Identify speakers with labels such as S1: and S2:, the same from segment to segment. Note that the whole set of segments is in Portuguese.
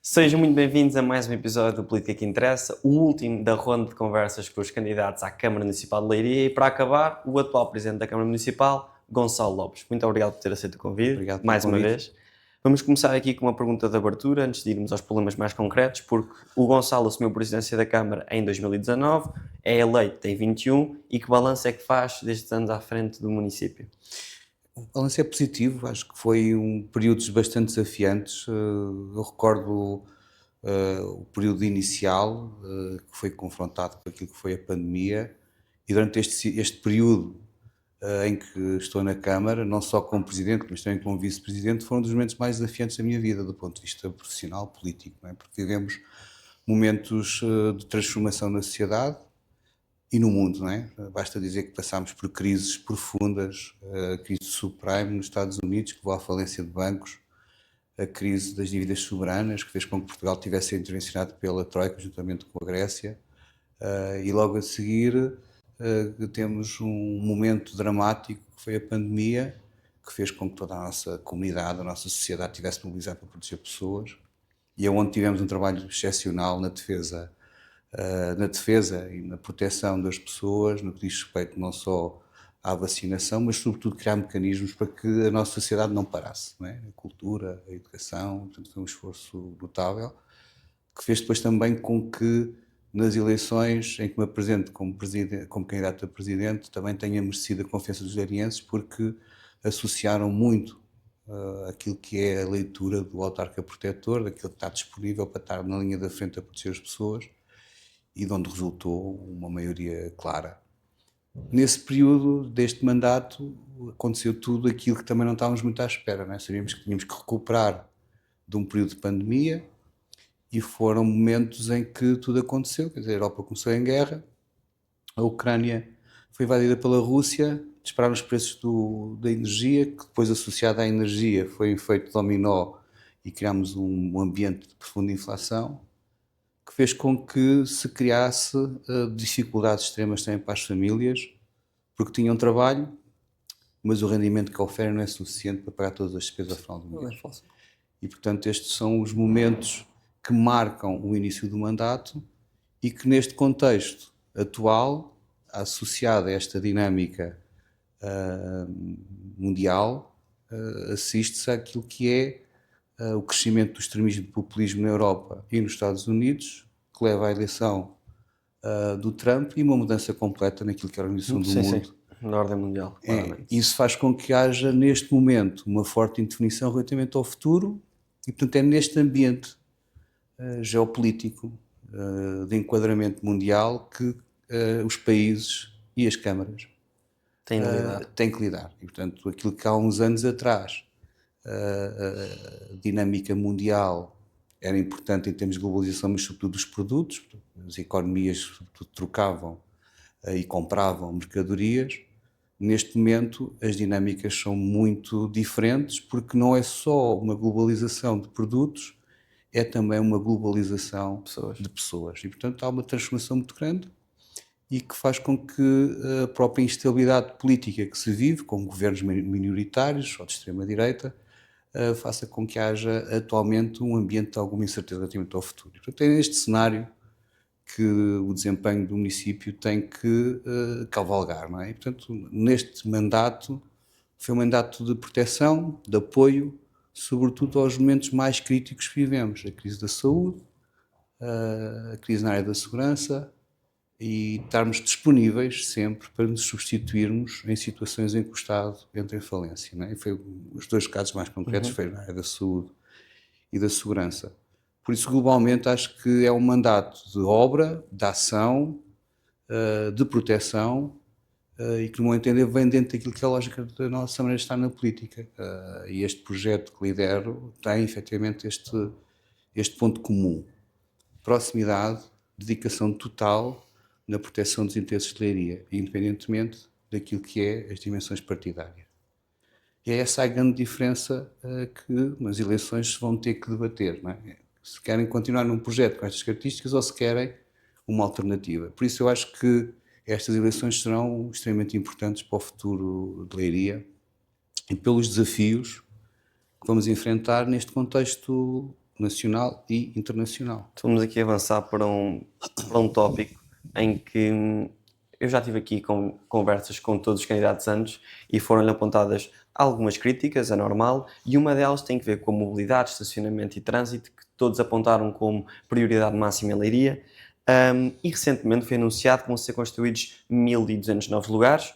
S1: Sejam muito bem-vindos a mais um episódio do Política que Interessa, o último da ronda de conversas com os candidatos à Câmara Municipal de Leiria e, para acabar, o atual Presidente da Câmara Municipal, Gonçalo Lopes. Muito obrigado por ter aceito o convite,
S2: Obrigado
S1: mais uma vez. Vamos começar aqui com uma pergunta de abertura, antes de irmos aos problemas mais concretos, porque o Gonçalo assumiu a presidência da Câmara em 2019, é eleito em 21, e que balanço é que faz destes anos à frente do município?
S2: O balanço é positivo, acho que foi períodos bastante desafiantes. Eu recordo o período inicial, que foi confrontado com aquilo que foi a pandemia, e durante este período em que estou na Câmara, não só como Presidente, mas também como Vice-Presidente, foram um dos momentos mais desafiantes da minha vida, do ponto de vista profissional, político, não é? Porque vivemos momentos de transformação na sociedade e no mundo, não é? Basta dizer que passámos por crises profundas, a crise subprime nos Estados Unidos, que levou à falência de bancos, a crise das dívidas soberanas, que fez com que Portugal tivesse sido intervencionado pela Troika, juntamente com a Grécia, e logo a seguir temos um momento dramático, que foi a pandemia, que fez com que toda a nossa comunidade, a nossa sociedade estivesse mobilizada para proteger pessoas, e é onde tivemos um trabalho excepcional na defesa e na proteção das pessoas, no que diz respeito não só à vacinação, mas sobretudo criar mecanismos para que a nossa sociedade não parasse, não é? A cultura, a educação, portanto foi um esforço notável, que fez depois também com que nas eleições em que me apresento como candidato a presidente também tenha merecido a confiança dos leirienses, porque associaram muito aquilo que é a leitura do autarca protetor, daquilo que está disponível para estar na linha da frente a proteger as pessoas, e de onde resultou uma maioria clara. Nesse período deste mandato aconteceu tudo aquilo que também não estávamos muito à espera, não é? Sabíamos que tínhamos que recuperar de um período de pandemia e foram momentos em que tudo aconteceu, quer dizer, a Europa começou em guerra, a Ucrânia foi invadida pela Rússia, dispararam os preços da energia, que depois associado à energia foi um efeito dominó e criámos um ambiente de profunda inflação, que fez com que se criasse dificuldades extremas também para as famílias, porque tinham trabalho, mas o rendimento que oferem não é suficiente para pagar todas as despesas ao final do mês. E, portanto, estes são os momentos que marcam o início do mandato e que, neste contexto atual, associado a esta dinâmica mundial, assiste-se àquilo que é o crescimento do extremismo e do populismo na Europa e nos Estados Unidos, que leva à eleição do Trump e uma mudança completa naquilo que é a organização do mundo.
S1: Sim, na ordem mundial, claramente.
S2: Isso faz com que haja, neste momento, uma forte indefinição relativamente ao futuro e, portanto, é neste ambiente geopolítico de enquadramento mundial que os países e as câmaras têm que lidar. E, portanto, aquilo que há uns anos atrás a dinâmica mundial era importante em termos de globalização, mas sobretudo dos produtos. As economias sobretudo trocavam e compravam mercadorias. Neste momento as dinâmicas são muito diferentes, porque não é só uma globalização de produtos, é também uma globalização de pessoas. E, portanto, há uma transformação muito grande e que faz com que a própria instabilidade política que se vive, com governos minoritários ou de extrema-direita, faça com que haja atualmente um ambiente de alguma incerteza relativamente ao futuro. E, portanto, é neste cenário que o desempenho do município tem que cavalgar, não é? E, portanto, neste mandato, foi um mandato de proteção, de apoio, sobretudo aos momentos mais críticos que vivemos, a crise da saúde, a crise na área da segurança, e estarmos disponíveis sempre para nos substituirmos em situações em que o Estado entra em falência, não é? E foi os dois casos mais concretos foi na área da saúde e da segurança. Por isso, globalmente, acho que é um mandato de obra, de ação, de proteção, e que, no meu entender, vem dentro daquilo que é a lógica da nossa maneira de estar na política. E este projeto que lidero tem, efetivamente, este ponto comum. Proximidade, dedicação total na proteção dos interesses de Leiria, independentemente daquilo que é as dimensões partidárias. E é essa a grande diferença que nas eleições se vão ter que debater, não é? Se querem continuar num projeto com estas características ou se querem uma alternativa. Por isso eu acho que estas eleições serão extremamente importantes para o futuro de Leiria e pelos desafios que vamos enfrentar neste contexto nacional e internacional.
S1: Estamos aqui a avançar para um tópico em que eu já tive aqui com conversas com todos os candidatos antes e foram-lhe apontadas algumas críticas, é normal, e uma delas tem que ver com a mobilidade, estacionamento e trânsito, que todos apontaram como prioridade máxima em Leiria. E recentemente foi anunciado que vão ser construídos 1.200 novos lugares,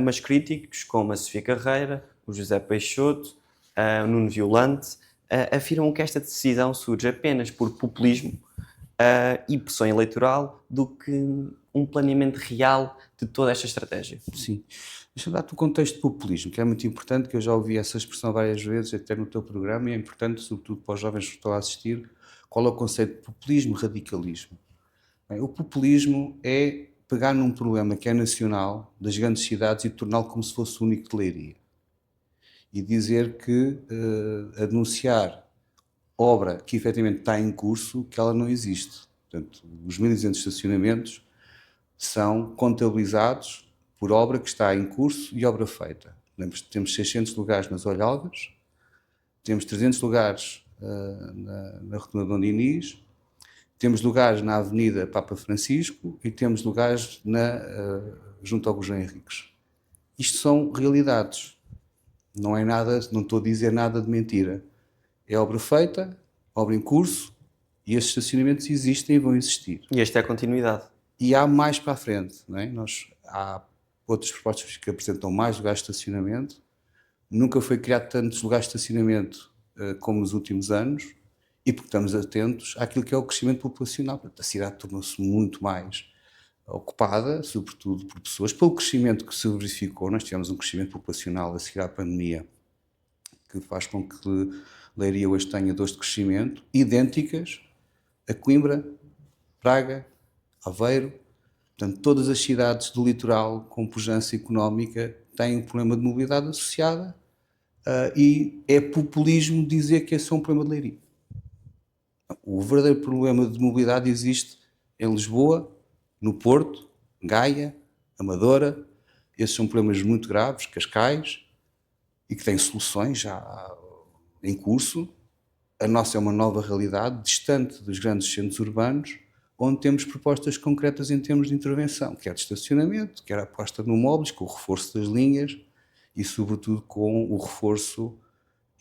S1: mas críticos como a Sofia Carreira, o José Peixoto, o Nuno Violante, afirmam que esta decisão surge apenas por populismo e pressão eleitoral do que um planeamento real de toda esta estratégia.
S2: Sim. Deixa-me dar-te o contexto de populismo, que é muito importante, que eu já ouvi essa expressão várias vezes, até no teu programa, e é importante, sobretudo para os jovens que estão a assistir, qual é o conceito de populismo e radicalismo. Bem, o populismo é pegar num problema que é nacional, das grandes cidades, e torná-lo como se fosse único de Leiria. E dizer que, anunciar obra que efetivamente está em curso, que ela não existe. Portanto, os 1.200 estacionamentos são contabilizados por obra que está em curso e obra feita. Temos 600 lugares nas Olhalvas, temos 300 lugares na Rotunda Dom Dinis, temos lugares na Avenida Papa Francisco e temos lugares junto ao Gojão Henriques. Isto são realidades. Não é nada, não estou a dizer nada de mentira. É obra feita, obra em curso, e esses estacionamentos existem e vão existir.
S1: E esta é a continuidade.
S2: E há mais para a frente, não é? Há outras propostas que apresentam mais lugares de estacionamento. Nunca foi criado tantos lugares de estacionamento como nos últimos anos, e porque estamos atentos àquilo que é o crescimento populacional. Portanto, a cidade tornou-se muito mais ocupada, sobretudo por pessoas, pelo crescimento que se verificou. Nós tivemos um crescimento populacional a seguir à pandemia, que faz com que Leiria hoje tenha dores de crescimento idênticas a Coimbra, Braga, Aveiro. Portanto, todas as cidades do litoral com pujança económica têm um problema de mobilidade associada, e é populismo dizer que esse é um problema de Leiria. O verdadeiro problema de mobilidade existe em Lisboa, no Porto, Gaia, Amadora. Esses são problemas muito graves, Cascais, e que têm soluções já em curso. A nossa é uma nova realidade, distante dos grandes centros urbanos, onde temos propostas concretas em termos de intervenção, quer de estacionamento, quer a aposta no móveis, com o reforço das linhas e, sobretudo, com o reforço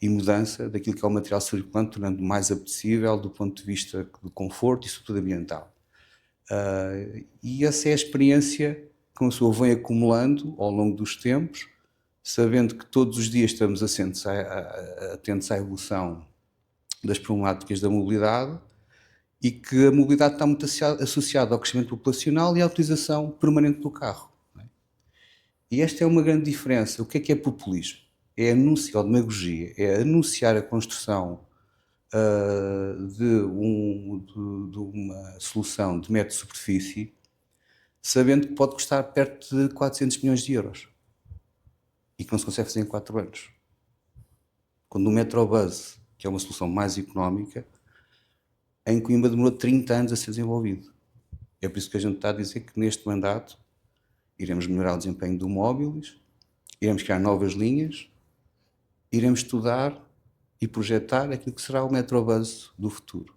S2: e mudança daquilo que é o material circulante, tornando mais apetecível do ponto de vista do conforto e, sobretudo, ambiental. E essa é a experiência que uma pessoa vem acumulando ao longo dos tempos, sabendo que todos os dias estamos atentos à evolução das problemáticas da mobilidade e que a mobilidade está muito associada ao crescimento populacional e à utilização permanente do carro. Não é? E esta é uma grande diferença. O que é populismo? É anunciar, ou demagogia, é anunciar a construção de uma solução de metro de superfície, sabendo que pode custar perto de 400 milhões de euros e que não se consegue fazer em 4 anos. Quando o Metrobus, que é uma solução mais económica, em Coimbra demorou 30 anos a ser desenvolvido. É por isso que a gente está a dizer que neste mandato iremos melhorar o desempenho do Móbilis, iremos criar novas linhas, iremos estudar e projetar aquilo que será o Metrobus do futuro.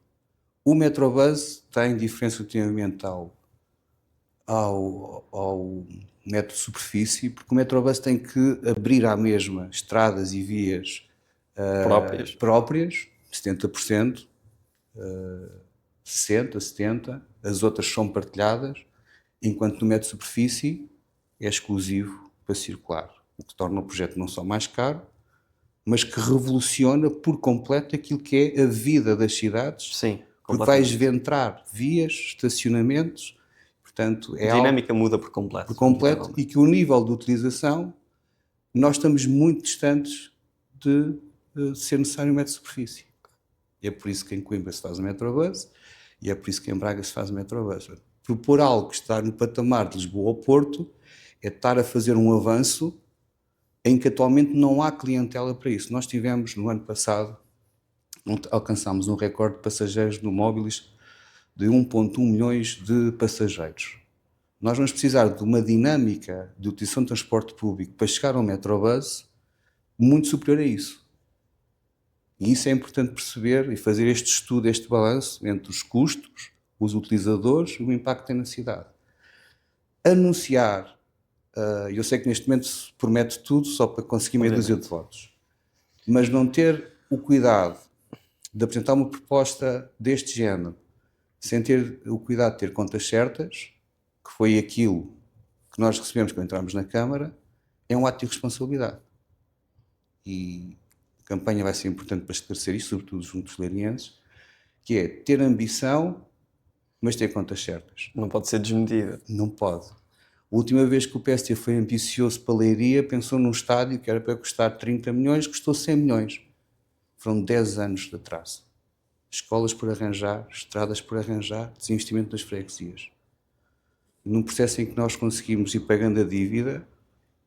S2: O Metrobus tem diferença relativamente ao metro de superfície, porque o Metrobus tem que abrir à mesma estradas e vias próprias 70%, 60%, 70%, as outras são partilhadas, enquanto no metro de superfície é exclusivo para circular, o que torna o projeto não só mais caro, mas que revoluciona por completo aquilo que é a vida das cidades.
S1: Sim,
S2: porque vai esventrar vias, estacionamentos, portanto
S1: a dinâmica muda por completo.
S2: Por completo, e que o nível de utilização, nós estamos muito distantes de ser necessário um metro de superfície. E é por isso que em Coimbra se faz o Metrobus e é por isso que em Braga se faz o Metrobus. Propor algo que está no patamar de Lisboa ao Porto é estar a fazer um avanço em que atualmente não há clientela para isso. Nós tivemos, no ano passado, alcançámos um recorde de passageiros no Móbilis de 1,1 milhões de passageiros. Nós vamos precisar de uma dinâmica de utilização de transporte público para chegar ao Metrobus muito superior a isso. E isso é importante perceber e fazer este estudo, este balanço entre os custos, os utilizadores e o impacto que tem na cidade. Anunciar, eu sei que neste momento se promete tudo só para conseguir meia dúzia de votos, mas não ter o cuidado de apresentar uma proposta deste género, sem ter o cuidado de ter contas certas, que foi aquilo que nós recebemos quando entramos na Câmara, é um ato de irresponsabilidade. E a campanha vai ser importante para esclarecer isso, sobretudo junto dos leirienses, que é ter ambição, mas ter contas certas.
S1: Não pode ser desmedida.
S2: Não pode. A última vez que o PST foi ambicioso para a Leiria, pensou num estádio que era para custar 30 milhões, custou 100 milhões. Foram 10 anos de atraso. Escolas por arranjar, estradas por arranjar, desinvestimento nas freguesias. Num processo em que nós conseguimos ir pagando a dívida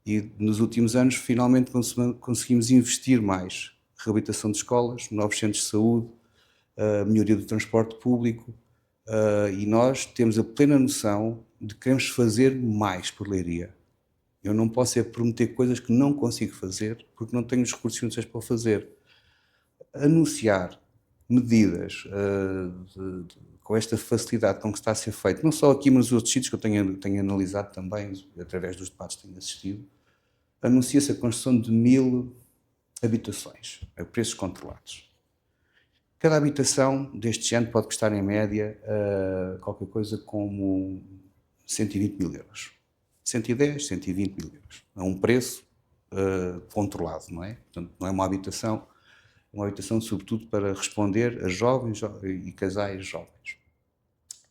S2: e nos últimos anos finalmente conseguimos investir mais. Reabilitação de escolas, novos centros de saúde, melhoria do transporte público, e nós temos a plena noção de que queremos fazer mais por Leiria. Eu não posso prometer coisas que não consigo fazer porque não tenho os recursos financeiros para o fazer. Anunciar medidas com esta facilidade com que está a ser feito, não só aqui, mas nos outros sítios que eu tenho analisado também, através dos debates que tenho assistido, anuncia-se a construção de 1000 habitações a preços controlados. Cada habitação deste género pode custar em média qualquer coisa como 120 mil euros. 110, 120 mil euros. É um preço controlado, não é? Portanto, não é uma habitação sobretudo para responder a jovens e casais jovens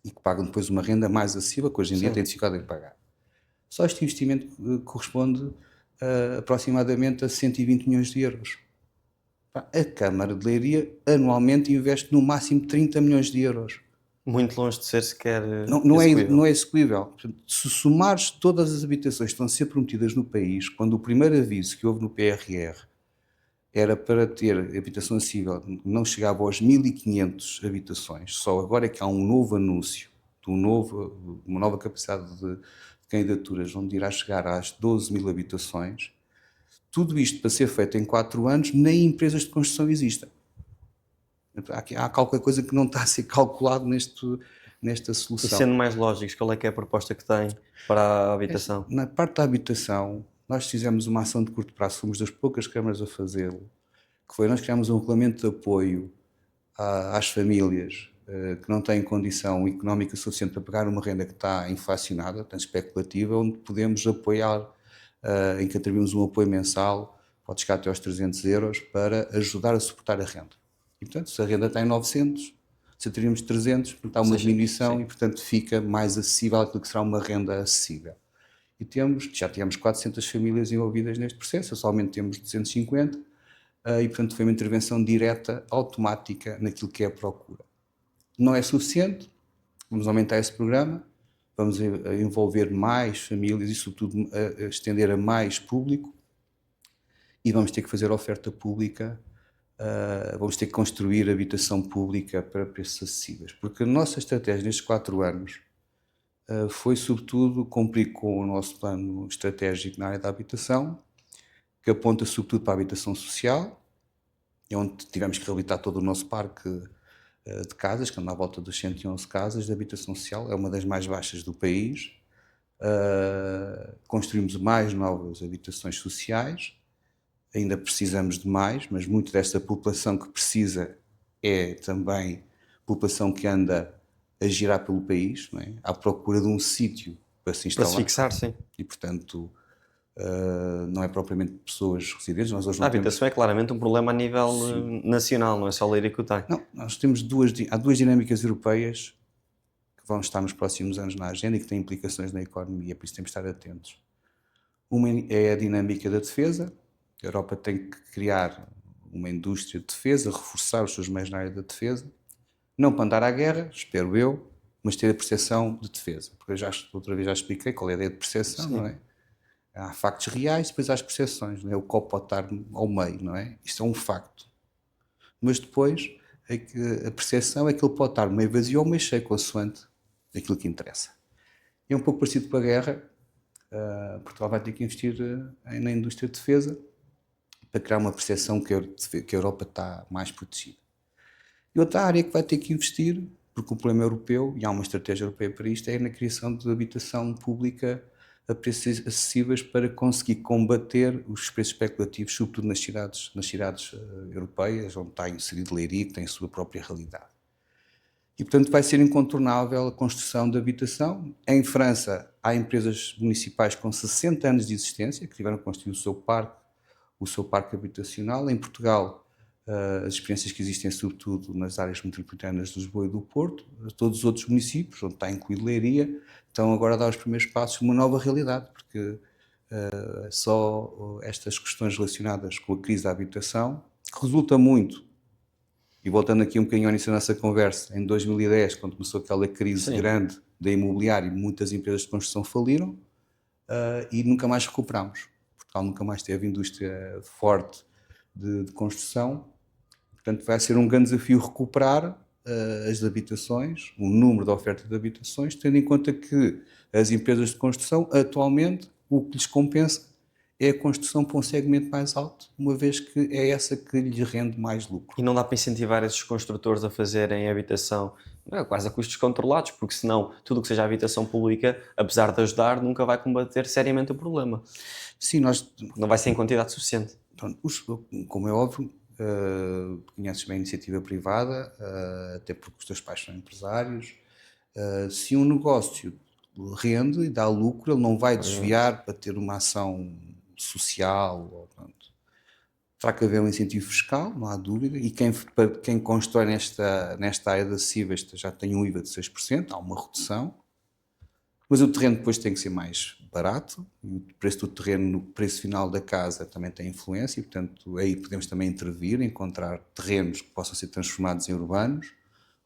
S2: e que pagam depois uma renda mais acessível, que hoje em dia tem dificuldade em pagar. Só este investimento corresponde aproximadamente a 120 milhões de euros. A Câmara de Leiria anualmente investe no máximo 30 milhões de euros.
S1: Muito longe de ser sequer
S2: Não
S1: execuível.
S2: é execuível. Portanto, se somares todas as habitações que estão a ser prometidas no país, quando o primeiro aviso que houve no PRR era para ter habitação acessível, não chegava aos 1.500 habitações, só agora é que há um novo anúncio, uma nova capacidade de candidaturas, onde irá chegar às 12 mil habitações. Tudo isto para ser feito em 4 anos, nem empresas de construção existem. Há qualquer coisa que não está a ser calculado nesta
S1: E
S2: solução.
S1: sendo mais lógicos, qual é que é a proposta que tem para a habitação?
S2: Na parte da habitação, nós fizemos uma ação de curto prazo, fomos das poucas câmaras a fazê-lo, que foi nós criámos um regulamento de apoio às famílias que não têm condição económica suficiente para pagar uma renda que está inflacionada, portanto especulativa, onde podemos apoiar, em que atribuímos um apoio mensal, pode chegar até aos 300 euros, para ajudar a suportar a renda. E, portanto, se a renda está em 900, se atribuímos 300, portanto, há uma diminuição e, portanto, fica mais acessível aquilo que será uma renda acessível. E já tivemos 400 famílias envolvidas neste processo, atualmente temos 250, e, portanto, foi uma intervenção direta, automática, naquilo que é a procura. Não é suficiente, vamos aumentar esse programa, vamos envolver mais famílias e, sobretudo, a estender a mais público, e vamos ter que fazer oferta pública, vamos ter que construir habitação pública para preços acessíveis, porque a nossa estratégia nestes 4 anos foi, sobretudo, cumprir com o nosso plano estratégico na área da habitação, que aponta, sobretudo, para a habitação social, onde tivemos que reabilitar todo o nosso parque de casas, que anda à volta dos 111 casas de habitação social, é uma das mais baixas do país. Construímos mais novas habitações sociais, ainda precisamos de mais, mas muito desta população que precisa é também população que anda a girar pelo país, não é? À procura de um sítio para se instalar.
S1: Para se fixar, sim.
S2: E, portanto, não é propriamente pessoas residentes. Nós hoje
S1: A
S2: não temos...
S1: habitação é claramente um problema a nível nacional, não é só Leiria que o tem.
S2: Não, nós temos há duas dinâmicas europeias que vão estar nos próximos anos na agenda e que têm implicações na economia, por isso temos de estar atentos. Uma é a dinâmica da defesa. A Europa tem que criar uma indústria de defesa, reforçar os seus meios na área da defesa, não para andar à guerra, espero eu, mas ter a percepção de defesa. Porque eu outra vez já expliquei qual é a ideia de percepção, não é? Há factos reais, depois há as percepções, não é? O copo pode estar ao meio, não é? Isto é um facto. Mas depois, a percepção é que ele pode estar meio vazio ou meio cheio, consoante aquilo que interessa. É um pouco parecido com a guerra. Portugal vai ter que investir na indústria de defesa para criar uma percepção que a Europa está mais protegida. E outra área que vai ter que investir, porque o problema europeu, e há uma estratégia europeia para isto, é na criação de habitação pública a preços acessíveis para conseguir combater os preços especulativos, sobretudo nas cidades europeias, onde está inserido Leiria, que tem a sua própria realidade. E, portanto, vai ser incontornável a construção de habitação. Em França, há empresas municipais com 60 anos de existência, que tiveram a construir o seu parque habitacional. Em Portugal, as experiências que existem, sobretudo nas áreas metropolitanas de Lisboa e do Porto, todos os outros municípios, onde está incluído Leiria, estão agora a dar os primeiros passos numa nova realidade, porque só estas questões relacionadas com a crise da habitação, que resulta muito, e voltando aqui um bocadinho ao início da nossa conversa, em 2010, quando começou aquela crise grande da imobiliária, muitas empresas de construção faliram e nunca mais recuperamos. Portugal nunca mais teve indústria forte de construção. Portanto, vai ser um grande desafio recuperar as habitações, o número de oferta de habitações, tendo em conta que as empresas de construção, atualmente, o que lhes compensa é a construção para um segmento mais alto, uma vez que é essa que lhes rende mais lucro.
S1: E não dá para incentivar esses construtores a fazerem habitação quase a custos controlados, porque senão tudo o que seja habitação pública, apesar de ajudar, nunca vai combater seriamente o problema.
S2: Sim,
S1: não vai ser em quantidade suficiente.
S2: Pronto, como é óbvio, conheces bem a iniciativa privada, até porque os teus pais são empresários. Se um negócio rende e dá lucro, ele não vai desviar para ter uma ação social. Terá que haver um incentivo fiscal, não há dúvida, e quem constrói nesta área de acessíveis já tem um IVA de 6%, há uma redução, mas o terreno depois tem que ser mais barato, e o preço do terreno no preço final da casa também tem influência, e portanto aí podemos também intervir, encontrar terrenos que possam ser transformados em urbanos,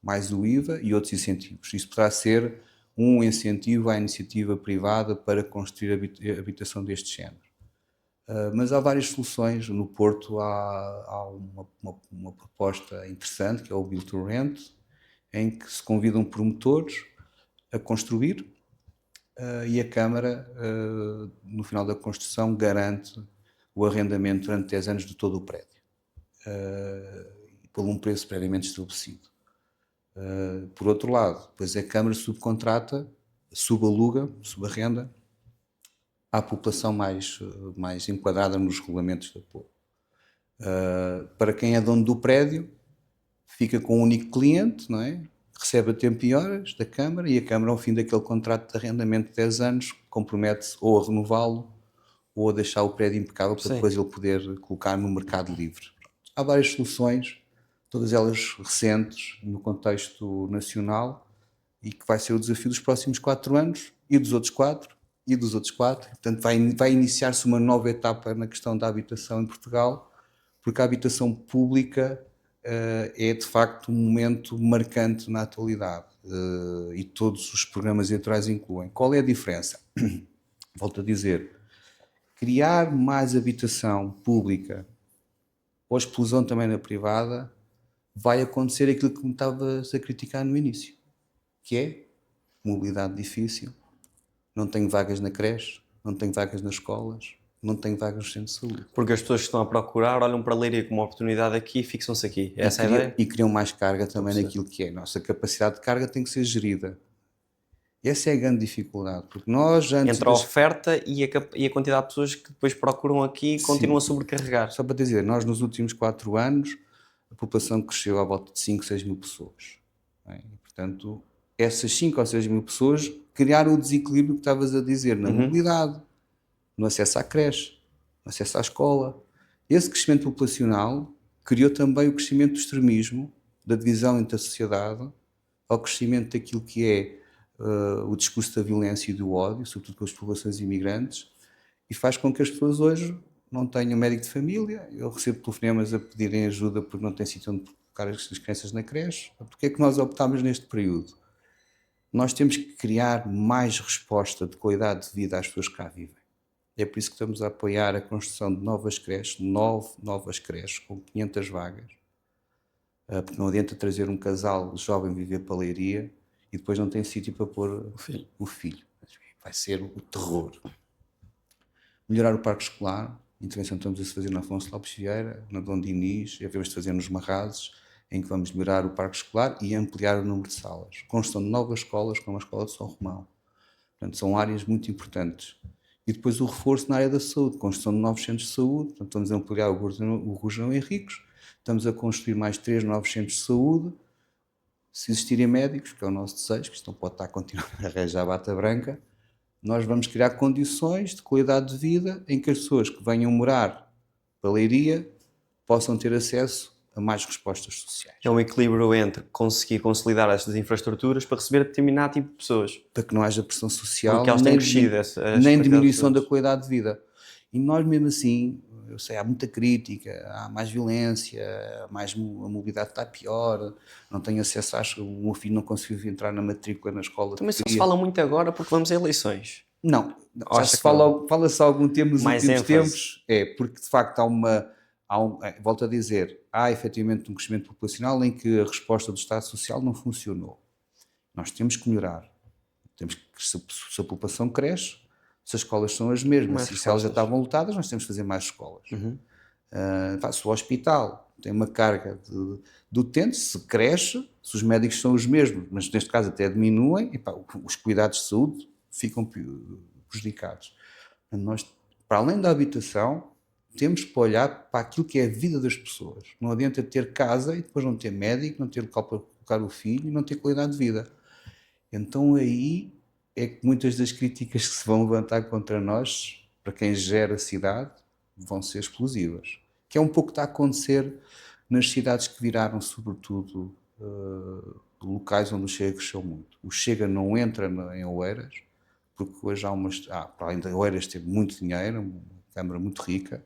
S2: mais o IVA e outros incentivos. Isso poderá ser um incentivo à iniciativa privada para construir habitação deste género. Mas há várias soluções. No Porto há uma proposta interessante, que é o Build to Rent, em que se convidam promotores a construir e a Câmara, no final da construção, garante o arrendamento durante 10 anos de todo o prédio, por um preço previamente estabelecido. Por outro lado, depois a Câmara subcontrata, subaluga, subarrenda à população mais enquadrada nos regulamentos da POU. Para quem é dono do prédio, fica com um único cliente, não é? Recebe a tempo e horas da Câmara, e a Câmara, ao fim daquele contrato de arrendamento de 10 anos, compromete-se ou a renová-lo ou a deixar o prédio impecável para depois ele poder colocar no mercado livre. Há várias soluções, todas elas recentes, no contexto nacional, e que vai ser o desafio dos próximos 4 anos e dos outros 4 e dos outros 4. Portanto, vai iniciar-se uma nova etapa na questão da habitação em Portugal, porque a habitação pública é de facto um momento marcante na atualidade, e todos os programas eleitorais incluem. Qual é a diferença? Volto a dizer, criar mais habitação pública ou explosão também na privada, vai acontecer aquilo que me estavas a criticar no início, que é mobilidade difícil, não tenho vagas na creche, não tenho vagas nas escolas, não tenho vagas no centro de saúde.
S1: Porque as pessoas que estão a procurar olham para Leiria como uma oportunidade aqui e fixam-se aqui. É essa a ideia?
S2: E criam mais carga também naquilo que é. Nossa capacidade de carga tem que ser gerida. Essa é a grande dificuldade, porque nós antes...
S1: Entre a oferta e a quantidade de pessoas que depois procuram aqui e continuam a sobrecarregar.
S2: Só para dizer, nós nos últimos 4 anos, a população cresceu à volta de 5, 6 mil pessoas. E, portanto, essas 5 ou 6 mil pessoas criaram o desequilíbrio que estavas a dizer na mobilidade, no acesso à creche, no acesso à escola. Esse crescimento populacional criou também o crescimento do extremismo, da divisão entre a sociedade, ao crescimento daquilo que é o discurso da violência e do ódio, sobretudo com as populações imigrantes, e faz com que as pessoas hoje não tenham médico de família. Eu recebo telefonemas a pedirem ajuda porque não têm sítio onde colocar as crianças na creche. Porque é que nós optámos neste período? Nós temos que criar mais resposta de qualidade de vida às pessoas que cá vivem. É por isso que estamos a apoiar a construção de novas creches, 9 novas creches com 500 vagas, porque não adianta trazer um casal jovem viver para a Leiria e depois não tem sítio para pôr o filho. vai ser o terror. Melhorar o parque escolar, a intervenção que estamos a fazer na Afonso Lopes Vieira, na Dom Dinis, e havemos de fazer nos Marrazes, em que vamos melhorar o parque escolar e ampliar o número de salas. Construção de novas escolas, como a Escola de São Romão. Portanto, são áreas muito importantes. E depois o reforço na área da saúde, construção de novos centros de saúde. Portanto, estamos a ampliar o Rojão Henriques, estamos a construir mais 3 novos centros de saúde. Se existirem médicos, que é o nosso desejo, que isto não pode estar a continuar a arranjar a bata branca, nós vamos criar condições de qualidade de vida em que as pessoas que venham morar para Leiria possam ter acesso a mais respostas sociais.
S1: É um equilíbrio entre conseguir consolidar estas infraestruturas para receber determinado tipo de pessoas.
S2: Para que não haja pressão social,
S1: Porque elas têm crescido,
S2: nem diminuição da qualidade de vida. E nós mesmo assim, eu sei, há muita crítica, há mais violência, a mobilidade está pior, não tenho acesso, acho que o meu filho não conseguiu entrar na matrícula na escola.
S1: Também só se fala muito agora porque vamos a eleições.
S2: Não, já se fala-se há algum tempo nos últimos tempos, porque de facto volto a dizer, há efetivamente um crescimento populacional em que a resposta do Estado Social não funcionou. Nós temos que melhorar. Temos que, se a população cresce, se as escolas são as mesmas, se elas já estavam lotadas, nós temos que fazer mais escolas. Se o hospital tem uma carga de utentes, se cresce, se os médicos são os mesmos, mas neste caso até diminuem, os cuidados de saúde ficam prejudicados. Nós, para além da habitação, temos que olhar para aquilo que é a vida das pessoas. Não adianta ter casa e depois não ter médico, não ter local para colocar o filho e não ter qualidade de vida. Então aí é que muitas das críticas que se vão levantar contra nós, para quem gera a cidade, vão ser explosivas. Que é um pouco que está a acontecer nas cidades que viraram, sobretudo, locais onde o Chega cresceu muito. O Chega não entra em Oeiras, porque hoje para além de Oeiras ter muito dinheiro, uma Câmara muito rica,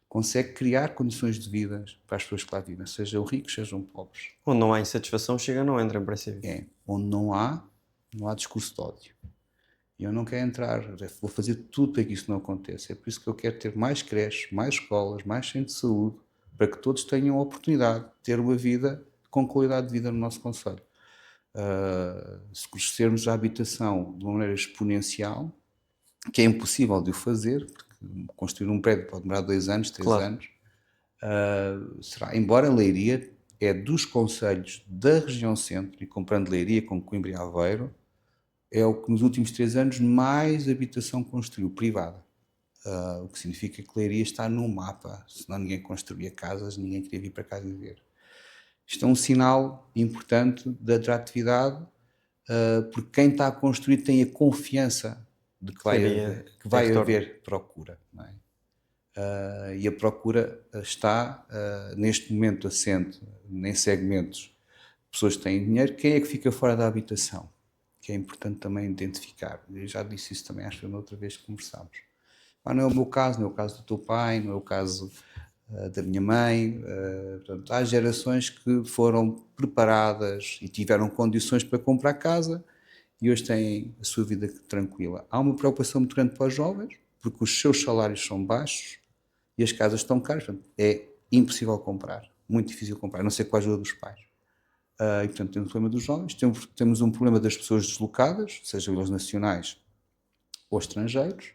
S2: consegue criar condições de vida para as pessoas que lá vivem, sejam ricos, sejam pobres.
S1: Onde não há insatisfação, Chega não entra em princípio.
S2: Onde não há discurso de ódio. E eu não quero entrar, vou fazer tudo para que isso não aconteça. É por isso que eu quero ter mais creches, mais escolas, mais centros de saúde, para que todos tenham a oportunidade de ter uma vida com qualidade de vida no nosso concelho. Se crescermos a habitação de uma maneira exponencial, que é impossível de o fazer, porque construir um prédio pode demorar 2 anos, 3 anos, será, embora Leiria é dos concelhos da região centro, e comparando Leiria com Coimbra e Aveiro, é o que nos últimos 3 anos mais habitação construiu, privada. O que significa que Leiria está no mapa, senão ninguém construía casas, ninguém queria vir para cá viver. Isto é um sinal importante de atratividade, porque quem está a construir tem a confiança de que vai haver procura. Não é? E a procura está, neste momento, assente em segmentos de pessoas que têm dinheiro. Quem é que fica fora da habitação? Que é importante também identificar. Eu já disse isso também, acho que foi outra vez que conversámos. Não é o meu caso, não é o caso do teu pai, não é o caso da minha mãe. Portanto, há gerações que foram preparadas e tiveram condições para comprar casa e hoje têm a sua vida tranquila. Há uma preocupação muito grande para os jovens, porque os seus salários são baixos e as casas estão caras. Portanto, é impossível comprar, muito difícil comprar, a não ser com a ajuda dos pais. E, portanto, temos um problema dos jovens, temos um problema das pessoas deslocadas, sejam eles nacionais ou estrangeiros,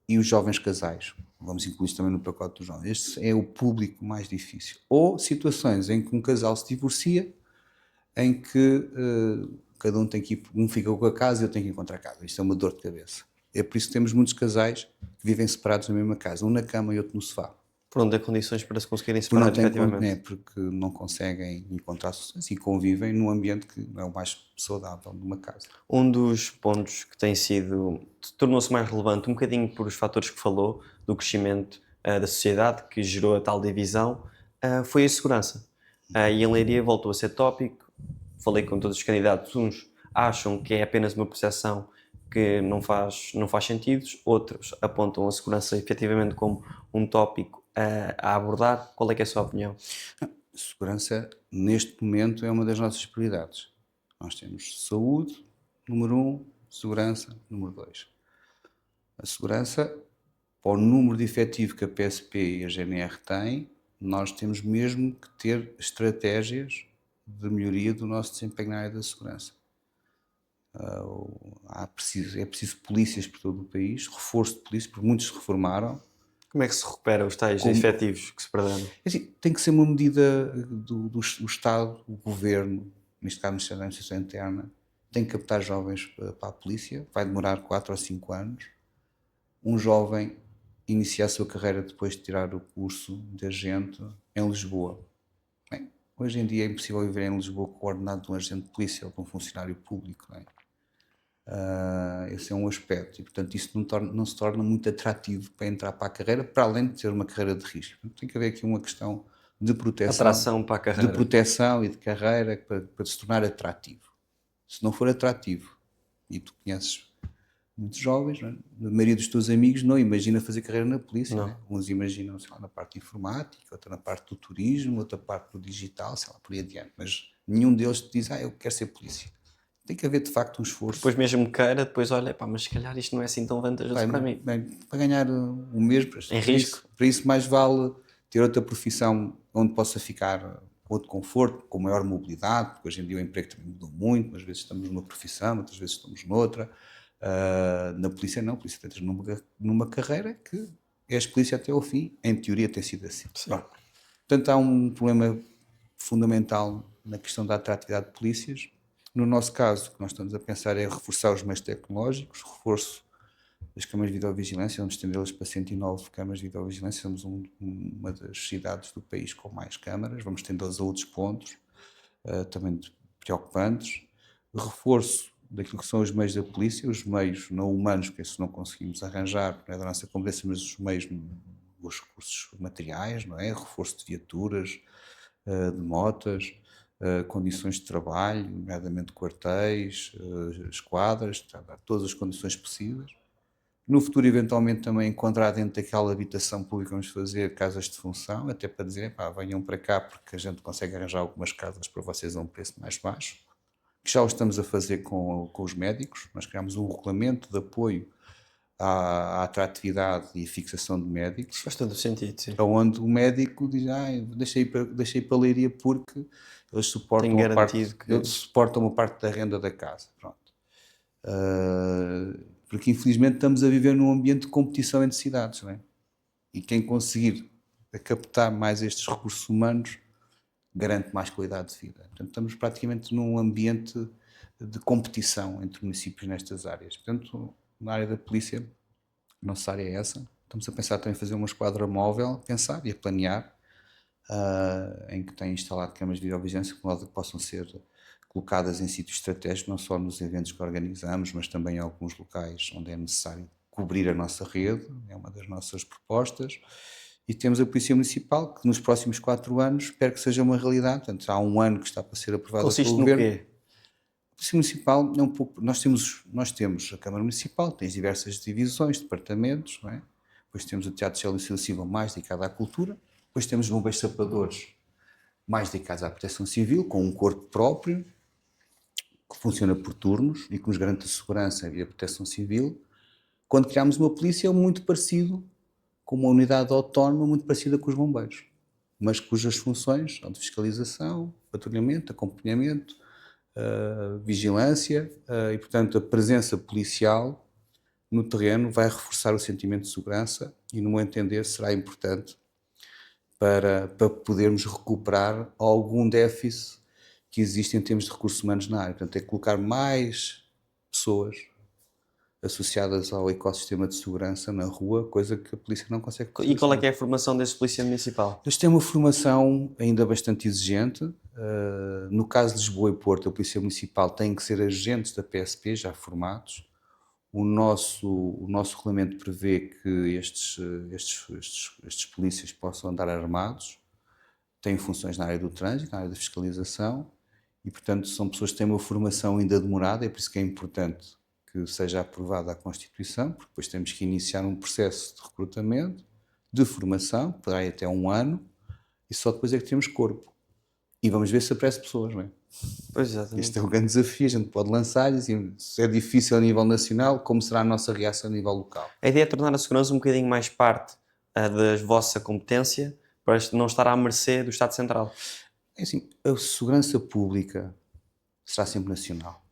S2: e os jovens casais. Vamos incluir isso também no pacote dos jovens. Este é o público mais difícil. Ou situações em que um casal se divorcia, em que cada um tem que ir, um fica com a casa e outro tem que encontrar casa. Isto é uma dor de cabeça. É por isso que temos muitos casais que vivem separados na mesma casa, um na cama e outro no sofá.
S1: Por não ter condições para se conseguirem separar efetivamente.
S2: Porque não conseguem encontrar soluções e convivem num ambiente que não é o mais saudável de uma casa.
S1: Um dos pontos que tem sido, tornou-se mais relevante, um bocadinho por os fatores que falou, do crescimento da sociedade, que gerou a tal divisão, foi a segurança. E em Leiria voltou a ser tópico. Falei com todos os candidatos, uns acham que é apenas uma percepção que não faz sentido, outros apontam a segurança efetivamente como um tópico a abordar. Qual é que é a sua opinião?
S2: Segurança, neste momento, é uma das nossas prioridades. Nós temos saúde, número 1, segurança, número 2. A segurança, para o número de efetivo que a PSP e a GNR têm, nós temos mesmo que ter estratégias de melhoria do nosso desempenho na área da segurança. é preciso polícias por todo o país, reforço de polícias, porque muitos se reformaram.
S1: Como é que se recupera os tais efetivos que se perderam?
S2: Assim, tem que ser uma medida do Estado, o Governo, neste caso o Ministério da Administração Interna, tem que captar jovens para a polícia, vai demorar 4 ou 5 anos. Um jovem iniciar a sua carreira depois de tirar o curso de agente em Lisboa. Bem, hoje em dia é impossível viver em Lisboa com o ordenado de um agente de polícia ou de um funcionário público. Não é? Esse é um aspecto e, portanto, isso não se torna muito atrativo para entrar para a carreira, para além de ser uma carreira de risco. Tem que haver aqui uma questão de proteção,
S1: Atração para a carreira.
S2: de proteção e de carreira para se tornar atrativo. Se não for atrativo, e tu conheces muitos jovens, não é? A maioria dos teus amigos não imagina fazer carreira na polícia. Não. Não é? Uns imaginam, sei lá, na parte informática, outra na parte do turismo, outra parte do digital, sei lá, por aí adiante. Mas nenhum deles te diz, eu quero ser polícia. Tem que haver, de facto, um esforço.
S1: Depois mesmo queira, depois olha, mas se calhar isto não é assim tão vantajoso para mim.
S2: Para ganhar o mesmo.
S1: Em risco.
S2: Para isso mais vale ter outra profissão onde possa ficar com outro conforto, com maior mobilidade, porque hoje em dia o emprego também mudou muito, às vezes estamos numa profissão, outras vezes estamos noutra. Na polícia não, a polícia estás numa carreira que és polícia até ao fim, em teoria tem sido assim. Portanto, há um problema fundamental na questão da atratividade de polícias. No nosso caso, o que nós estamos a pensar é reforçar os meios tecnológicos, reforço das câmaras de videovigilância, vamos estendê-las para 109 câmaras de videovigilância, somos uma das cidades do país com mais câmaras, vamos estendê-las a outros pontos, também preocupantes. Reforço daquilo que são os meios da polícia, os meios não humanos, que isso não conseguimos arranjar, não é da nossa competência, mas os meios, os recursos materiais, não é? Reforço de viaturas, de motas, condições de trabalho, nomeadamente quartéis, esquadras, todas as condições possíveis. No futuro, eventualmente, também encontrar dentro daquela habitação pública vamos fazer casas de função, até para dizer, venham para cá porque a gente consegue arranjar algumas casas para vocês a um preço mais baixo, que já o estamos a fazer com os médicos. Nós criámos um regulamento de apoio à atratividade e fixação de médicos.
S1: Faz todo o sentido, sim.
S2: Onde o médico diz, deixei para a Leiria porque eles suportam uma parte da renda da casa. Pronto. Porque infelizmente estamos a viver num ambiente de competição entre cidades, não é? E quem conseguir captar mais estes recursos humanos garante mais qualidade de vida. Portanto, estamos praticamente num ambiente de competição entre municípios nestas áreas. Portanto, na área da polícia, a nossa área é essa. Estamos a pensar também em fazer uma esquadra móvel, a pensar e a planear, em que tem instalado câmaras de videovigilância que possam ser colocadas em sítios estratégicos, não só nos eventos que organizamos, mas também em alguns locais onde é necessário cobrir a nossa rede, é uma das nossas propostas. E temos a Polícia Municipal, que nos próximos 4 anos espero que seja uma realidade. Portanto, há um ano que está para ser aprovada pelo Governo.
S1: Consiste no quê?
S2: A Polícia Municipal é um pouco... Nós temos a Câmara Municipal, tem diversas divisões, departamentos, não é? Depois temos o Teatro Céu Silva, mais dedicado à cultura. Depois temos bombeiros sapadores, mais dedicados à proteção civil, com um corpo próprio, que funciona por turnos e que nos garante a segurança e a proteção civil. Quando criámos uma polícia, é muito parecido com uma unidade autónoma, muito parecida com os bombeiros, mas cujas funções são de fiscalização, patrulhamento, acompanhamento, vigilância e, portanto, a presença policial no terreno vai reforçar o sentimento de segurança e, no meu entender, será importante para podermos recuperar algum déficit que existe em termos de recursos humanos na área. Portanto, é colocar mais pessoas associadas ao ecossistema de segurança na rua, coisa que a polícia não consegue fazer.
S1: E qual é que é a formação deste polícia municipal?
S2: Eles têm uma formação ainda bastante exigente. No caso de Lisboa e Porto, a polícia municipal tem que ser agentes da PSP, já formados. O nosso regulamento prevê que estes polícias possam andar armados, têm funções na área do trânsito, na área da fiscalização, e, portanto, são pessoas que têm uma formação ainda demorada, é por isso que é importante que seja aprovada a Constituição, porque depois temos que iniciar um processo de recrutamento, de formação, que poderá ir até 1 ano, e só depois é que temos corpo. E vamos ver se aparece pessoas, não é?
S1: Pois, exatamente.
S2: Este é um grande desafio, a gente pode lançar e assim, se é difícil a nível nacional, como será a nossa reação a nível local?
S1: A ideia é tornar a segurança um bocadinho mais parte da vossa competência, para não estar à mercê do Estado Central.
S2: É assim, a segurança pública será sempre nacional.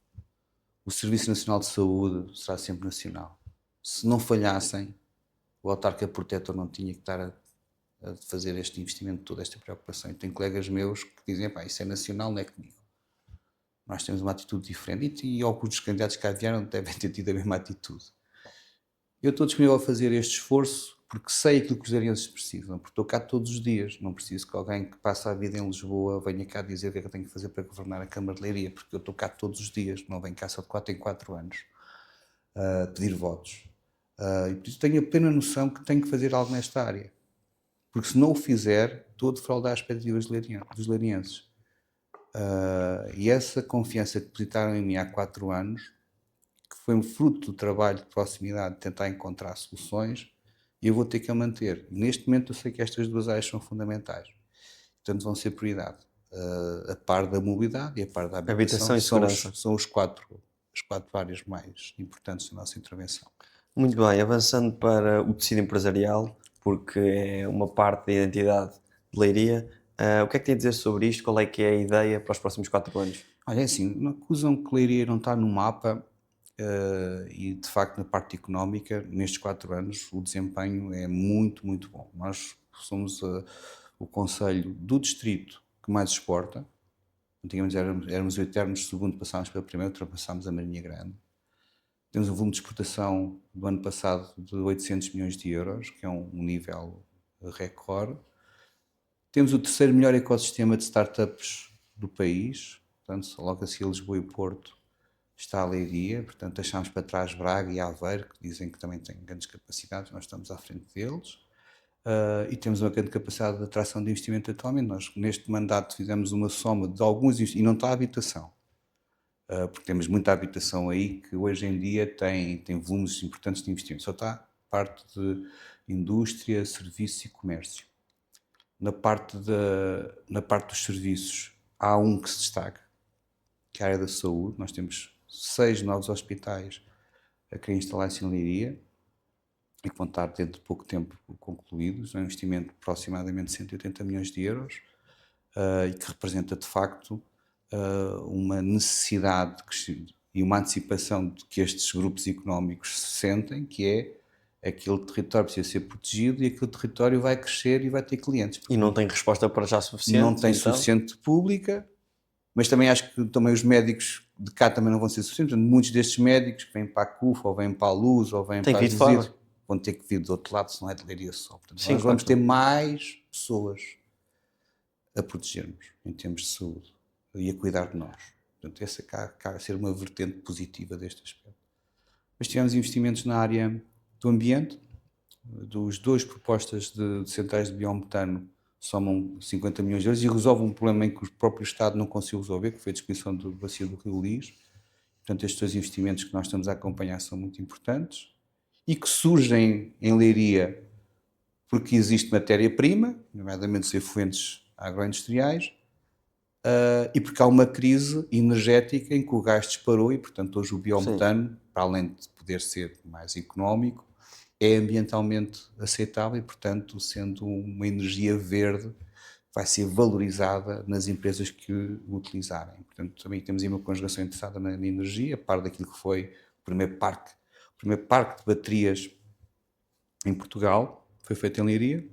S2: o Serviço Nacional de Saúde será sempre nacional. Se não falhassem, o autarca protetor não tinha que estar a fazer este investimento, toda esta preocupação. E tenho colegas meus que dizem, pá, isso é nacional, não é comigo. Nós temos uma atitude diferente e alguns dos candidatos que cá vieram devem ter tido a mesma atitude. Eu estou disponível a fazer este esforço porque sei aquilo que os arienses precisam, porque estou cá todos os dias, não preciso que alguém que passa a vida em Lisboa venha cá dizer o que é que eu tenho que fazer para governar a Câmara de Leiria, porque eu estou cá todos os dias, não venho cá só de 4 em 4 anos a pedir votos. E por isso tenho a plena noção que tenho que fazer algo nesta área, porque se não o fizer, estou a defraudar as expectativas dos leirienses. E essa confiança que depositaram em mim há 4 anos, que foi um fruto do trabalho de proximidade, de tentar encontrar soluções, e eu vou ter que a manter. Neste momento eu sei que estas duas áreas são fundamentais, portanto vão ser prioridade. A par da mobilidade e a par da
S1: Habitação
S2: habitação
S1: e segurança.
S2: são as quatro áreas mais importantes da nossa intervenção.
S1: Muito bem, avançando para o tecido empresarial, porque é uma parte da identidade de Leiria, o que é que tem a dizer sobre isto? Qual é que é a ideia para os próximos 4 anos?
S2: Olha, é assim, não acusam que Leiria não está no mapa e, de facto, na parte económica, nestes 4 anos, o desempenho é muito, muito bom. Nós somos o concelho do distrito que mais exporta. Antigamente éramos o eternos segundo, passámos pela primeira, ultrapassámos a Marinha Grande. Temos um volume de exportação do ano passado de 800 milhões de euros, que é um nível recorde. Temos o terceiro melhor ecossistema de startups do país, portanto, logo assim Lisboa e Porto está a Leiria, portanto deixámos para trás Braga e Aveiro, que dizem que também têm grandes capacidades, nós estamos à frente deles. E temos uma grande capacidade de atração de investimento atualmente. Nós, neste mandato, fizemos uma soma de alguns investimentos, e não está a habitação, porque temos muita habitação aí que hoje em dia tem volumes importantes de investimento. Só está a parte de indústria, serviços e comércio. Na parte dos serviços, há um que se destaca, que é a área da saúde. Nós temos 6 novos hospitais a querer instalar-se em Leiria e que vão estar dentro de pouco tempo concluídos. É um investimento de aproximadamente 180 milhões de euros e que representa, de facto, uma necessidade e uma antecipação de que estes grupos económicos sentem, que é aquele território precisa ser protegido e aquele território vai crescer e vai ter clientes.
S1: E não tem resposta para já suficiente?
S2: Não tem
S1: então?
S2: suficiente pública, mas também acho que também os médicos de cá também não vão ser suficientes. Muitos destes médicos que vêm para a CUF, ou vêm para a Luz, ou vêm
S1: Tem
S2: para
S1: que
S2: a
S1: vir de fora.
S2: Visir, vão ter que vir do outro lado, se não é de Leiria só. Portanto,
S1: Sim,
S2: nós
S1: claro
S2: vamos
S1: que
S2: ter mais pessoas a proteger-nos em termos de saúde e a cuidar de nós. Portanto, essa acaba a ser uma vertente positiva deste aspecto. Mas tivemos investimentos na área do ambiente, dos 2 propostas de centrais de biometano somam 50 milhões de euros e resolvem um problema em que o próprio Estado não conseguiu resolver, que foi a distribuição da bacia do Rio Lis. Portanto, estes 2 investimentos que nós estamos a acompanhar são muito importantes e que surgem em Leiria porque existe matéria-prima, nomeadamente os efluentes agroindustriais, e porque há uma crise energética em que o gás disparou e, portanto, hoje o biometano, para além de poder ser mais económico, é ambientalmente aceitável e, portanto, sendo uma energia verde, vai ser valorizada nas empresas que o utilizarem. Portanto, também temos aí uma conjugação interessada na energia, a par daquilo que foi o primeiro parque de baterias em Portugal, foi feito em Leiria,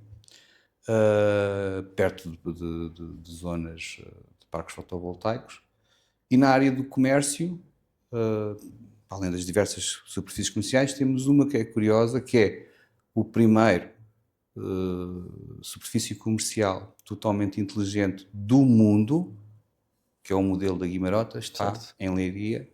S2: perto de zonas de parques fotovoltaicos. E na área do comércio, além das diversas superfícies comerciais, temos uma que é curiosa, que é o primeiro superfície comercial totalmente inteligente do mundo, que é o modelo da Guimarota, está em Leiria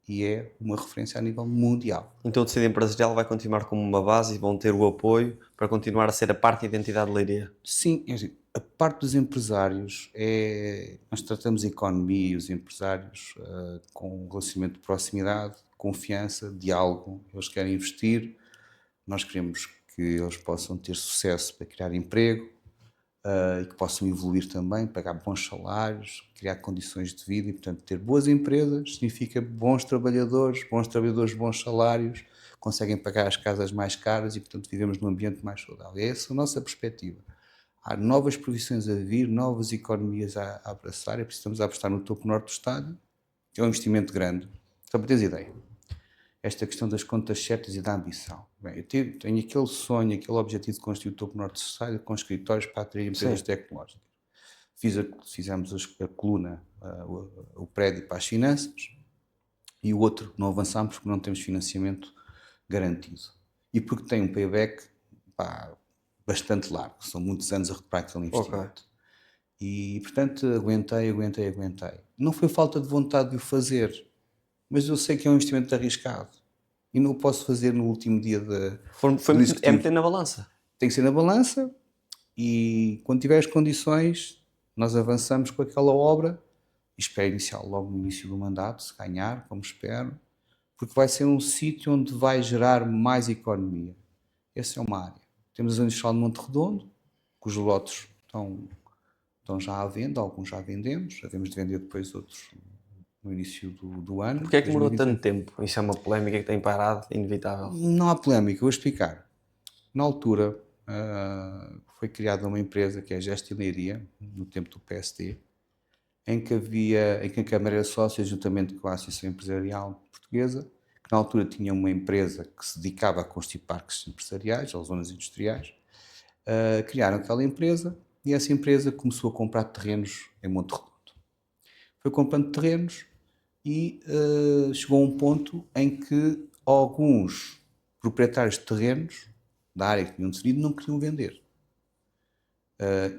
S2: e é uma referência a nível mundial.
S1: Então o tecido empresarial vai continuar como uma base e vão ter o apoio para continuar a ser a parte da identidade de Leiria?
S2: Sim, a parte dos empresários nós tratamos a economia e os empresários com um relacionamento de proximidade, confiança, diálogo. Eles querem investir, nós queremos que eles possam ter sucesso para criar emprego e que possam evoluir também, pagar bons salários, criar condições de vida e, portanto, ter boas empresas significa bons trabalhadores, bons salários, conseguem pagar as casas mais caras e, portanto, vivemos num ambiente mais saudável. É essa a nossa perspectiva. Há novas profissões a vir, novas economias a abraçar e precisamos apostar no topo norte do estado, que é um investimento grande. Só para teres ideia. Esta questão das contas certas e da ambição. Bem, eu tenho aquele sonho, aquele objetivo de construir o Topo Norte Society com escritórios para atrair empresas
S1: Sim.
S2: tecnológicas. Fizemos a coluna, o prédio para as finanças, e o outro não avançámos porque não temos financiamento garantido. E porque tem um payback, pá, bastante largo. São muitos anos a recuperar aquele investimento. E, portanto, aguentei. Não foi falta de vontade de o fazer, mas eu sei que é um investimento arriscado. E não o posso fazer no último dia do executivo.
S1: meter na balança.
S2: Tem que ser na balança e, quando tiver as condições, nós avançamos com aquela obra. E espero iniciar logo no início do mandato, se ganhar, como espero, porque vai ser um sítio onde vai gerar mais economia. Essa é uma área. Temos a Zona Industrial de Monte Redondo, cujos lotes estão já à venda, alguns já vendemos, havemos de vender depois outros no início do ano.
S1: Porquê é que demorou tanto tempo? Isso é uma polémica que tem parado, inevitável.
S2: Não há polémica, vou explicar. Na altura, foi criada uma empresa que é a Gesto e Leiria, no tempo do PSD, em que a Câmara era sócia, juntamente com a Associação Empresarial Portuguesa, que na altura tinha uma empresa que se dedicava a construir parques empresariais ou zonas industriais. Criaram aquela empresa e essa empresa começou a comprar terrenos em Monte Redondo. Foi comprando terrenos e chegou a um ponto em que alguns proprietários de terrenos da área que tinham decidido não queriam vender.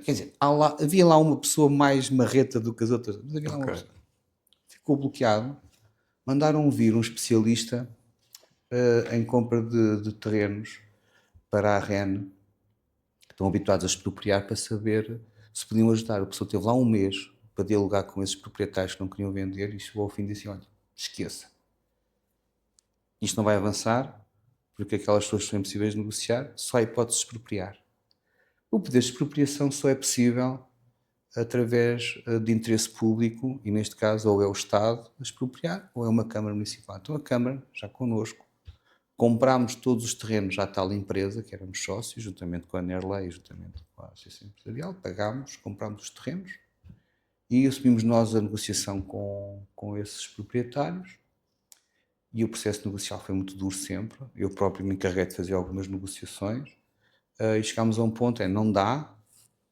S2: Quer dizer, havia lá uma pessoa mais marreta do que as outras, mas havia lá uma pessoa. Ficou bloqueado. Mandaram vir um especialista em compra de terrenos para a REN, que estão habituados a expropriar, para saber se podiam ajudar. A pessoa teve lá um mês para dialogar com esses proprietários que não queriam vender e chegou ao fim e disse: olha, esqueça. Isto não vai avançar porque aquelas pessoas são impossíveis de negociar, só há hipótese de expropriar. O poder de expropriação só é possível através de interesse público e, neste caso, ou é o Estado a expropriar ou é uma Câmara Municipal. Então a Câmara, já connosco, comprámos todos os terrenos à tal empresa, que éramos sócios, juntamente com a Nerlei, juntamente com a Associação Empresarial, pagámos, comprámos os terrenos e assumimos nós a negociação com esses proprietários. E o processo negocial foi muito duro sempre. Eu próprio me encarreguei de fazer algumas negociações e chegámos a um ponto, não dá,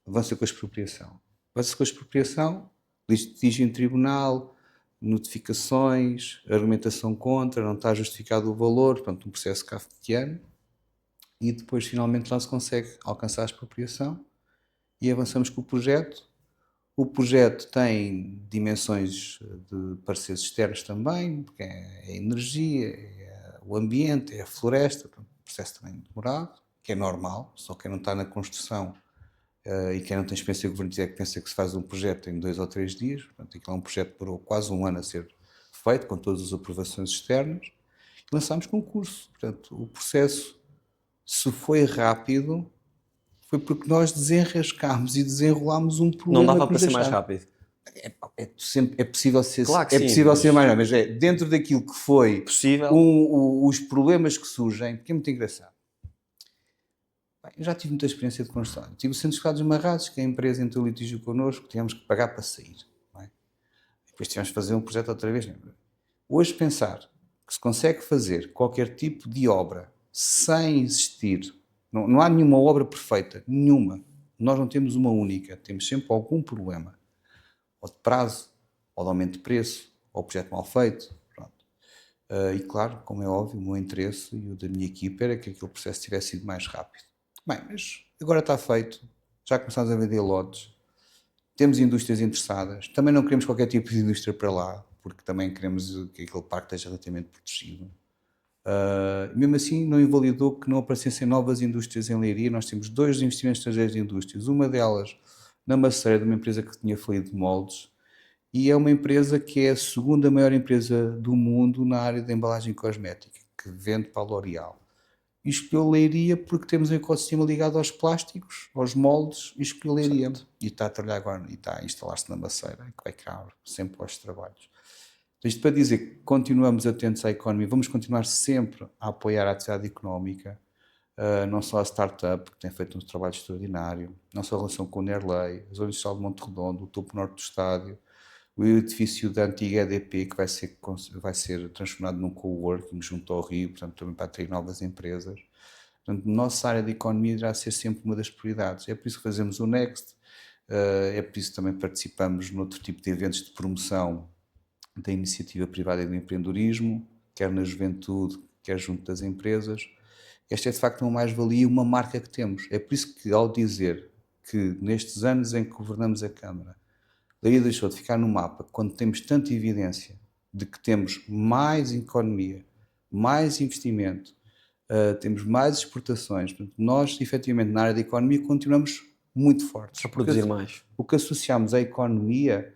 S2: avança com a expropriação. Avança com a expropriação, litígio em tribunal, notificações, argumentação contra, não está justificado o valor, portanto um processo kafkiano, e depois finalmente lá se consegue alcançar a expropriação e avançamos com o projeto. O projeto tem dimensões de parceiros externos também, porque é a energia, é o ambiente, é a floresta, portanto, um processo também demorado, que é normal, só quem não está na construção e quem não tem experiência governativa é que pensa que se faz um projeto em 2 ou 3 dias, portanto, aquilo é um projeto que durou quase um ano a ser feito, com todas as aprovações externas, e lançámos concurso. Portanto, o processo, se foi rápido, foi porque nós desenrascámos e desenrolámos um problema.
S1: Não dava
S2: que nos
S1: para ser mais
S2: deixava.
S1: rápido.
S2: É possível ser,
S1: Claro que sim,
S2: possível
S1: mas-
S2: ser mais rápido, mas é dentro daquilo que foi
S1: Possível.
S2: os problemas que surgem, porque é muito engraçado. Bem, eu já tive muita experiência de construção. Tive o Centro de Escolares Marrados, que a empresa entrou em litígio connosco, tivemos que pagar para sair. Não é? Depois tivemos que fazer um projeto outra vez. Hoje pensar que se consegue fazer qualquer tipo de obra sem existir, não há nenhuma obra perfeita, nenhuma. Nós não temos uma única, temos sempre algum problema. Ou de prazo, ou de aumento de preço, ou projeto mal feito. Pronto. E claro, como é óbvio, o meu interesse e o da minha equipa era que aquele processo tivesse sido mais rápido. Bem, mas agora está feito, já começámos a vender lotes, temos indústrias interessadas, também não queremos qualquer tipo de indústria para lá, porque também queremos que aquele parque esteja relativamente protegido. Mesmo assim, não invalidou que não aparecessem novas indústrias em Leiria. Nós temos 2 investimentos estrangeiros de indústrias, uma delas na Maceira, de uma empresa que tinha falido de moldes, e é uma empresa que é a segunda maior empresa do mundo na área da embalagem cosmética, que vende para a L'Oréal. E escolheu Leiria porque temos um ecossistema ligado aos plásticos, aos moldes, e escolheu Leiria. E está a trabalhar agora, e está a instalar-se na Maceira, que vai cá sempre aos trabalhos. Isto para dizer que continuamos atentos à economia, vamos continuar sempre a apoiar a atividade económica, não só a startup, que tem feito um trabalho extraordinário, não só a relação com o Nerlei, a Zona Industrial de Monte Redondo, o Topo Norte do Estádio, o edifício da antiga EDP, que vai ser transformado num coworking junto ao Rio, portanto, também para atrair novas empresas. Portanto, nossa área de economia irá ser sempre uma das prioridades. É por isso que fazemos o Next, é por isso que também participamos noutro tipo de eventos de promoção da iniciativa privada e do empreendedorismo, quer na juventude, quer junto das empresas. Esta é de facto uma mais-valia e uma marca que temos. É por isso que, ao dizer que nestes anos em que governamos a Câmara, Leiria deixou de ficar no mapa quando temos tanta evidência de que temos mais economia, mais investimento, temos mais exportações. Portanto, nós, efetivamente, na área da economia, continuamos muito fortes.
S1: A produzir mais.
S2: O que associámos à economia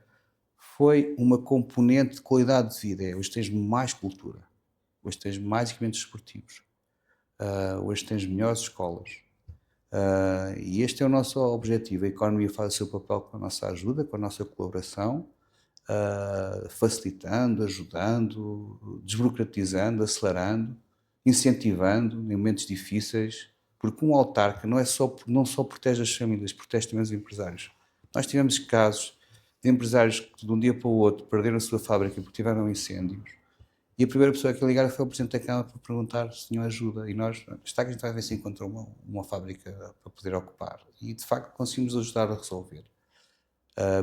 S2: foi uma componente de qualidade de vida. Hoje tens mais cultura, hoje tens mais equipamentos esportivos, hoje tens melhores escolas. E este é o nosso objetivo. A economia faz o seu papel com a nossa ajuda, com a nossa colaboração, facilitando, ajudando, desburocratizando, acelerando, incentivando em momentos difíceis, porque um autarca não só protege as famílias, protege também os empresários. Nós tivemos casos de empresários que de um dia para o outro perderam a sua fábrica porque tiveram incêndios. E a primeira pessoa que ligaram foi o Presidente da Câmara para perguntar se tinham ajuda. E nós, está que a gente vai ver se encontrou uma fábrica para poder ocupar. E de facto conseguimos ajudar a resolver.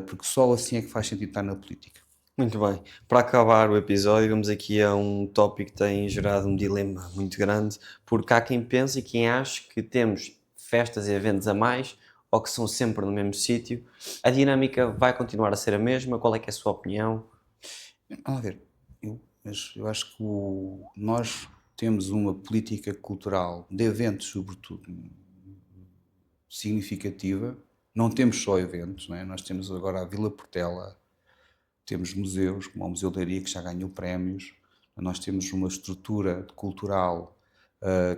S2: Porque só assim é que faz sentido estar na política.
S1: Muito bem. Para acabar o episódio, vamos aqui a um tópico que tem gerado um dilema muito grande, porque há quem pense e quem ache que temos festas e eventos a mais ou que são sempre no mesmo sítio. A dinâmica vai continuar a ser a mesma? Qual é que é a sua opinião?
S2: Vamos ver. Eu acho que nós temos uma política cultural de eventos, sobretudo, significativa. Não temos só eventos, não é? Nós temos agora a Vila Portela, temos museus, como o Museu da Leiria, que já ganhou prémios. Nós temos uma estrutura cultural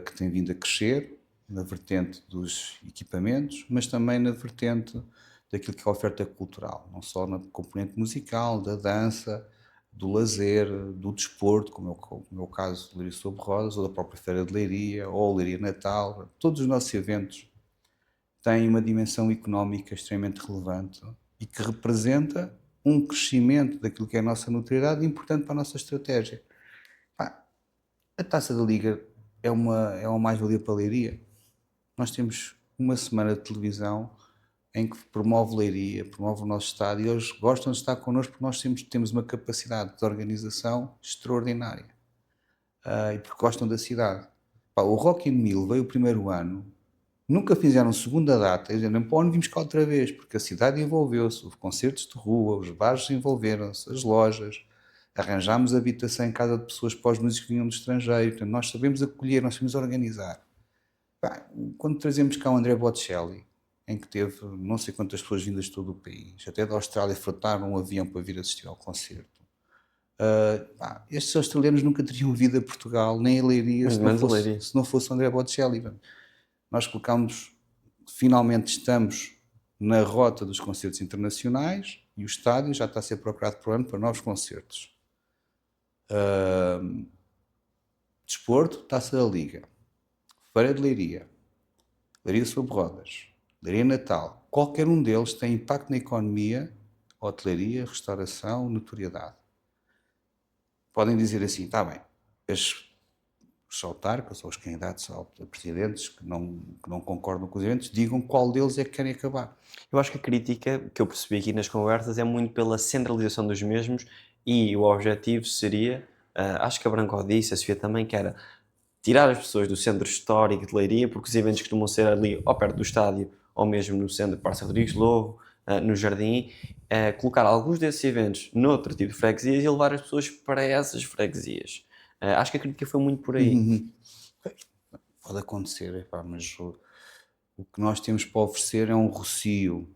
S2: que tem vindo a crescer, na vertente dos equipamentos, mas também na vertente daquilo que é a oferta cultural, não só na componente musical, da dança, do lazer, do desporto, como é o caso do Leiria Sobre Rodas, ou da própria Feira de Leiria, ou Leiria Natal. Todos os nossos eventos têm uma dimensão económica extremamente relevante e que representa um crescimento daquilo que é a nossa notoriedade importante para a nossa estratégia. A Taça da Liga é uma mais-valia para a Leiria. Nós temos uma semana de televisão em que promove Leiria, promove o nosso estádio, e eles gostam de estar connosco porque nós temos uma capacidade de organização extraordinária. E porque gostam da cidade. O Rock in Rio veio o primeiro ano, nunca fizeram segunda data, dizendo, pô, vimos cá outra vez, porque a cidade envolveu-se, houve concertos de rua, os bares envolveram-se, as lojas, arranjámos habitação em casa de pessoas para os músicos que vinham do estrangeiro, portanto, nós sabemos acolher, nós sabemos organizar. Quando trazemos cá o André Bocelli, em que teve não sei quantas pessoas vindas de todo o país, até da Austrália fretaram um avião para vir assistir ao concerto. Estes australianos nunca teriam vindo a Portugal, nem a Leiria, se não fosse o André Bocelli. Nós finalmente estamos na rota dos concertos internacionais e o estádio já está a ser procurado por ano para novos concertos. Desporto, Taça da Liga, Feira de Leiria, Leiria Sobre Rodas, Leiria Natal. Qualquer um deles tem impacto na economia, hotelaria, restauração, notoriedade. Podem dizer assim, está bem, os autarcas ou os candidatos a presidentes que não concordam com os eventos, digam qual deles é que querem acabar.
S1: Eu acho que a crítica que eu percebi aqui nas conversas é muito pela centralização dos mesmos e o objetivo seria, acho que a Branco disse, a Sofia também, que era tirar as pessoas do centro histórico de Leiria, porque os eventos costumam ser ali ao perto do estádio ou mesmo no centro de Parça Rodrigues de Lobo, no Jardim, colocar alguns desses eventos noutro tipo de freguesias e levar as pessoas para essas freguesias. Acho que a crítica foi muito por aí.
S2: Pode acontecer, mas o que nós temos para oferecer é um Rossio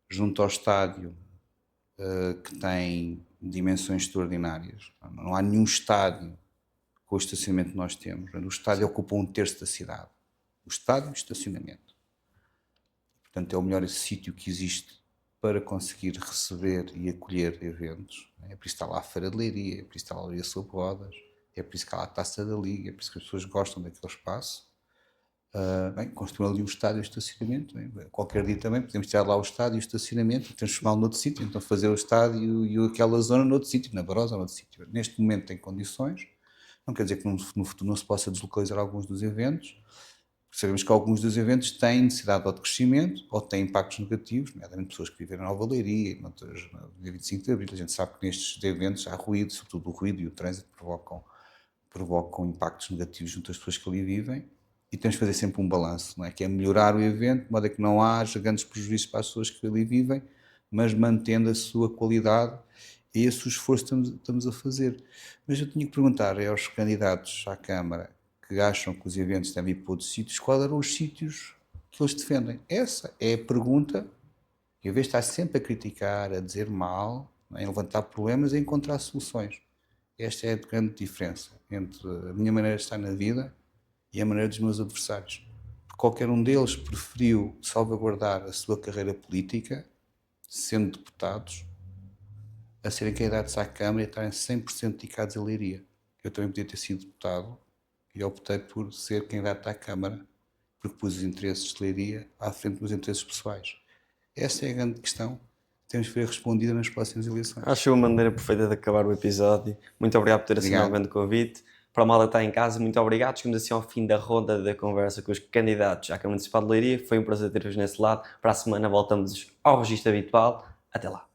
S2: junto ao estádio que tem dimensões extraordinárias. Não há nenhum estádio com o estacionamento que nós temos. O estádio ocupa um terço da cidade. O estádio e o estacionamento. Portanto, é o melhor sítio que existe para conseguir receber e acolher eventos. É por isso que está lá a Feira de Leiria, é por isso que está lá a Leiria Sobre Rodas, é por isso que há lá a Taça da Liga, é por isso que as pessoas gostam daquele espaço. Bem, construir ali um estádio e estacionamento. Bem, qualquer dia também podemos tirar lá o estádio e o estacionamento e transformá-lo noutro sítio. Então fazer o estádio e aquela zona noutro sítio, na Barosa ou noutro sítio. Neste momento tem condições, não quer dizer que no futuro não se possa deslocalizar alguns dos eventos, porque sabemos que alguns dos eventos têm necessidade ou de crescimento ou têm impactos negativos, nomeadamente pessoas que vivem na Nova Leiria, no dia 25 de Abril. A gente sabe que nestes eventos há ruído, sobretudo o ruído e o trânsito provocam impactos negativos junto às pessoas que ali vivem. E temos de fazer sempre um balanço, não é? Que é melhorar o evento, de modo a que não haja grandes prejuízos para as pessoas que ali vivem, mas mantendo a sua qualidade, e esse o esforço que estamos a fazer. Mas eu tinha que perguntar aos candidatos à Câmara que acham que os eventos devem ir para outros sítios, quais eram os sítios que eles defendem? Essa é a pergunta, e em vez de estar sempre a criticar, a dizer mal, não é? A levantar problemas, é encontrar soluções. Esta é a grande diferença entre a minha maneira de estar na vida e a maneira dos meus adversários. Porque qualquer um deles preferiu salvaguardar a sua carreira política, sendo deputados, a serem candidatos à Câmara e estarem 100% dedicados à Leiria. Eu também podia ter sido deputado e optei por ser candidato à Câmara, porque pus os interesses de Leiria à frente dos interesses pessoais. Essa é a grande questão que temos que ver respondida nas próximas eleições.
S1: Acho uma maneira perfeita de acabar o episódio. Muito obrigado por ter assinado o grande convite. Para a malta que está em casa, muito obrigado. Chegamos assim ao fim da ronda da conversa com os candidatos à Câmara Municipal de Leiria. Foi um prazer ter-vos nesse lado. Para a semana voltamos ao registro habitual. Até lá.